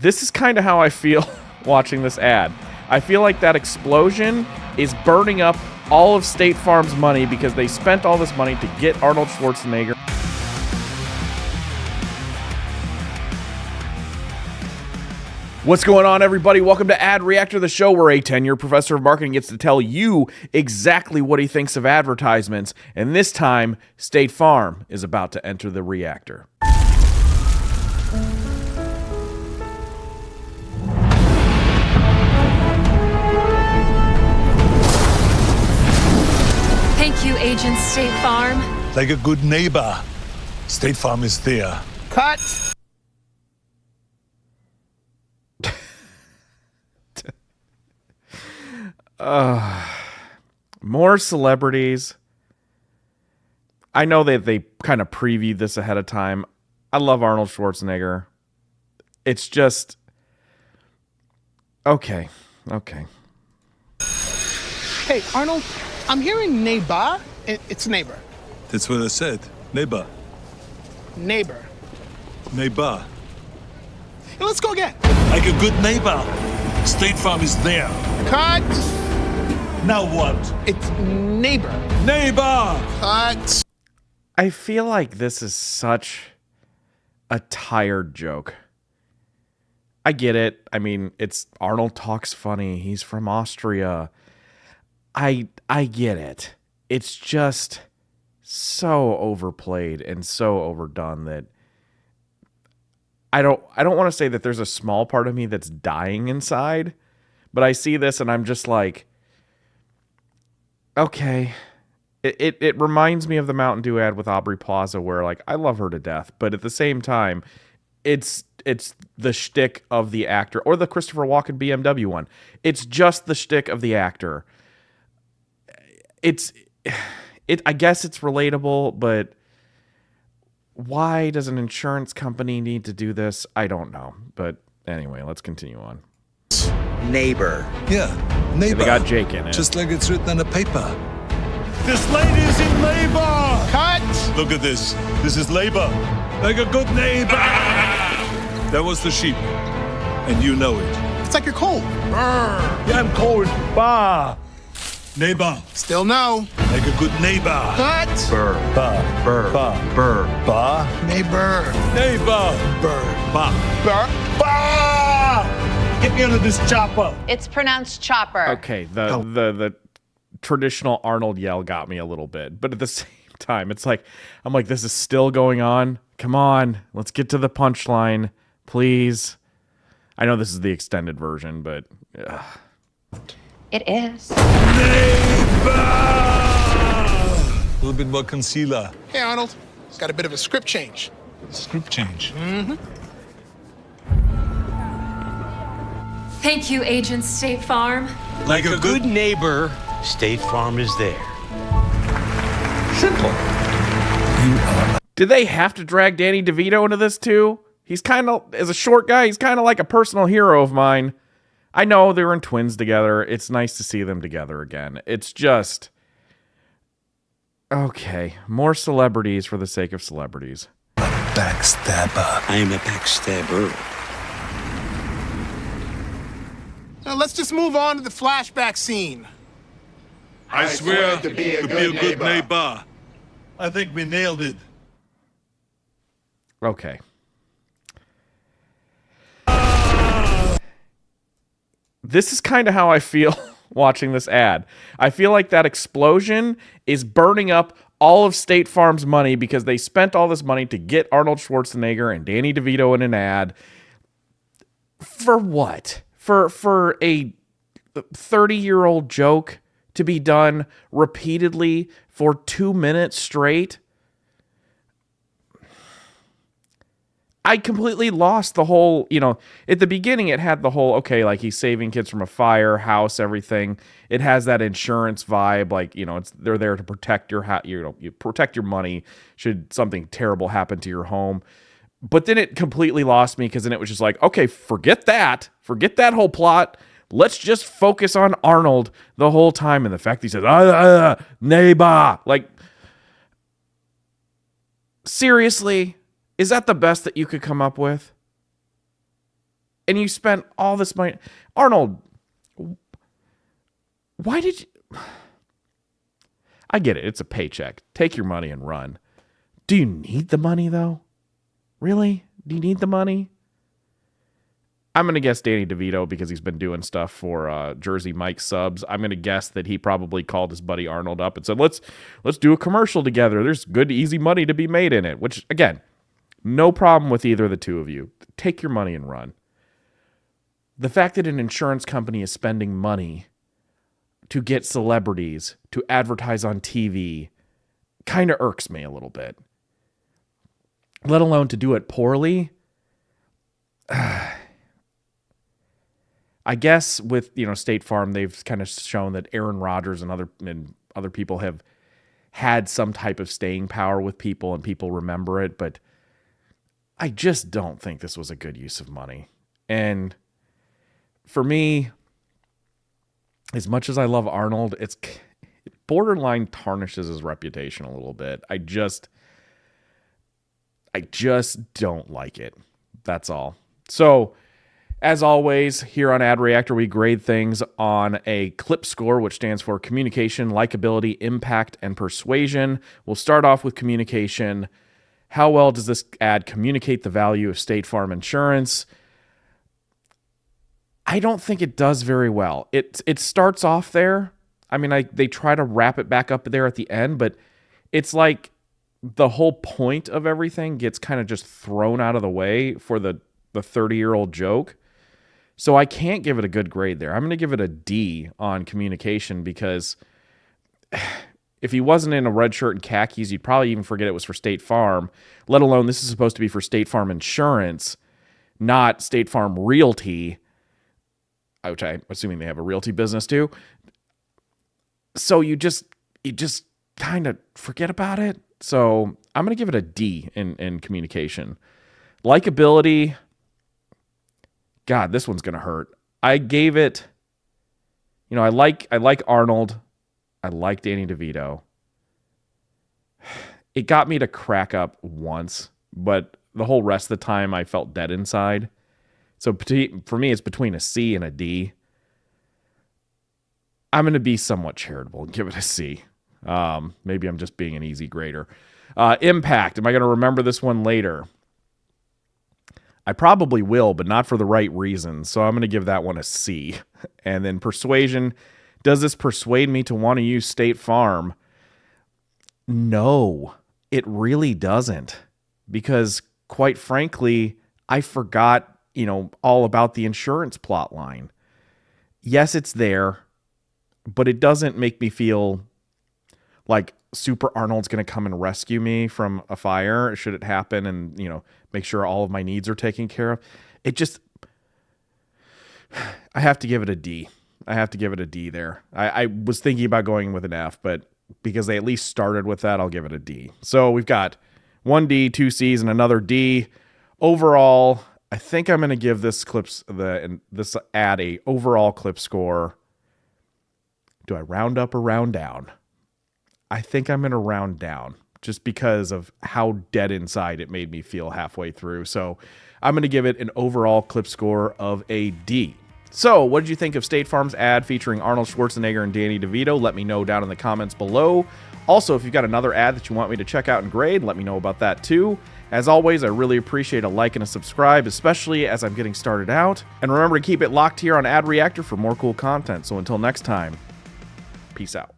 This is kind of how I feel watching this ad. I feel like that explosion is burning up all of State Farm's money because they spent all this money to get Arnold Schwarzenegger. What's going on, everybody? Welcome to Ad Reactor, the show where a tenured professor of marketing gets to tell you exactly what he thinks of advertisements. And this time, State Farm is about to enter the reactor. Thank you, Agent State Farm. Like a good neighbor, State Farm is there. Cut! More celebrities. I know that they kind of previewed this ahead of time. I love Arnold Schwarzenegger. It's just... Okay. Hey, Arnold, I'm hearing neighbor. It's neighbor. That's what I said. Neighbor. Neighbor. Neighbor. Hey, let's go again. Like a good neighbor, State Farm is there. Cut! Now what? It's neighbor. Neighbor! Cut! I feel like this is such a tired joke. I get it. I mean, it's Arnold talks funny. He's from Austria. I get it. It's just so overplayed and so overdone that I don't want to say that there's a small part of me that's dying inside, but I see this and I'm just like, okay. It reminds me of the Mountain Dew ad with Aubrey Plaza where, like, I love her to death, but at the same time, it's the shtick of the actor, or the Christopher Walken BMW one. It's just the shtick of the actor. I guess it's relatable, but why does an insurance company need to do this? I don't know. But anyway, let's continue on. Neighbor. Yeah, neighbor. They got Jake in it. Just like it's written on the paper. This lady's in labor! Cut! Look at this. This is labor. Like a good neighbor. That was the sheep. And you know it. It's like you're cold. Yeah, I'm cold. Bah. Neighbor. Still no. Like a good neighbor. Cut! Burr. Bah. Burr. Bah. Burr. Bah. Neighbor. Neighbor. Burr. Bah. Burr. Bah! Get me under this chopper. It's pronounced chopper. Okay, the traditional Arnold yell got me a little bit, but at the same time, it's like, I'm like, this is still going on. Come on, let's get to the punchline, please. I know this is the extended version, but It is. Neighbor! A little bit more concealer. Hey, Arnold. Got a bit of a script change. Script change. Thank you, Agent State Farm. Like a good neighbor, State Farm is there. Simple. did they have to drag Danny DeVito into this too? He's kind of, as a short guy, he's kind of like a personal hero of mine. I know they were in Twins together. It's nice to see them together again. It's just, okay, more celebrities for the sake of celebrities. backstabber. I'm a backstabber. Now, let's just move on to the flashback scene. I swear to be a good neighbor. I think we nailed it. Okay. This is kind of how I feel watching this ad. I feel like that explosion is burning up all of State Farm's money because they spent all this money to get Arnold Schwarzenegger and Danny DeVito in an ad. For what? For a 30-year-old joke to be done repeatedly for 2 minutes straight? I completely lost the whole, at the beginning it had the whole, okay, like he's saving kids from a fire, house, everything. It has that insurance vibe, like, they're there to protect your you protect your money should something terrible happen to your home. But then it completely lost me because then it was just like, okay, forget that whole plot. Let's just focus on Arnold the whole time. And the fact he says, neighbor, like, seriously, is that the best that you could come up with? And you spent all this money. Arnold, why did you... I get it. It's a paycheck. Take your money and run. Do you need the money, though? Really? Do you need the money? I'm going to guess Danny DeVito because he's been doing stuff for Jersey Mike subs. I'm going to guess that he probably called his buddy Arnold up and said, let's do a commercial together. There's good, easy money to be made in it. Which, again, no problem with either of the two of you. Take your money and run. The fact that an insurance company is spending money to get celebrities to advertise on TV kind of irks me a little bit. Let alone to do it poorly. I guess with, State Farm, they've kind of shown that Aaron Rodgers and other people have had some type of staying power with people and people remember it, but I just don't think this was a good use of money. And for me, as much as I love Arnold, it borderline tarnishes his reputation a little bit. I just don't like it. That's all. So, as always, here on Ad Reactor, we grade things on a clip score, which stands for communication, likability, impact, and persuasion. We'll start off with communication. How well does this ad communicate the value of State Farm insurance? I don't think it does very well. It starts off there. I mean, they try to wrap it back up there at the end, but it's like the whole point of everything gets kind of just thrown out of the way for the 30-year-old joke. So I can't give it a good grade there. I'm going to give it a D on communication because if he wasn't in a red shirt and khakis, you'd probably even forget it was for State Farm, let alone this is supposed to be for State Farm Insurance, not State Farm Realty, which I'm assuming they have a realty business too. So you just kind of forget about it. So I'm going to give it a D in communication. Likability, God, this one's going to hurt. I gave it, I like Arnold. I like Danny DeVito. It got me to crack up once, but the whole rest of the time I felt dead inside. So for me, it's between a C and a D. I'm going to be somewhat charitable and give it a C. Maybe I'm just being an easy grader. Impact. Am I going to remember this one later? I probably will, but not for the right reasons. So I'm going to give that one a C. And then persuasion. Does this persuade me to want to use State Farm? No, it really doesn't. Because quite frankly, I forgot, all about the insurance plot line. Yes, it's there, but it doesn't make me feel like Super Arnold's going to come and rescue me from a fire should it happen and, make sure all of my needs are taken care of. I have to give it a D. I have to give it a D there. I was thinking about going with an F, but because they at least started with that, I'll give it a D. So we've got 1 D, 2 C's, and another D. Overall, I think I'm going to give this this ad a overall clip score. Do I round up or round down? I think I'm going to round down just because of how dead inside it made me feel halfway through. So I'm going to give it an overall clip score of a D. So what did you think of State Farm's ad featuring Arnold Schwarzenegger and Danny DeVito? Let me know down in the comments below. Also, if you've got another ad that you want me to check out and grade, let me know about that too. As always, I really appreciate a like and a subscribe, especially as I'm getting started out. And remember to keep it locked here on Ad Reactor for more cool content. So until next time, peace out.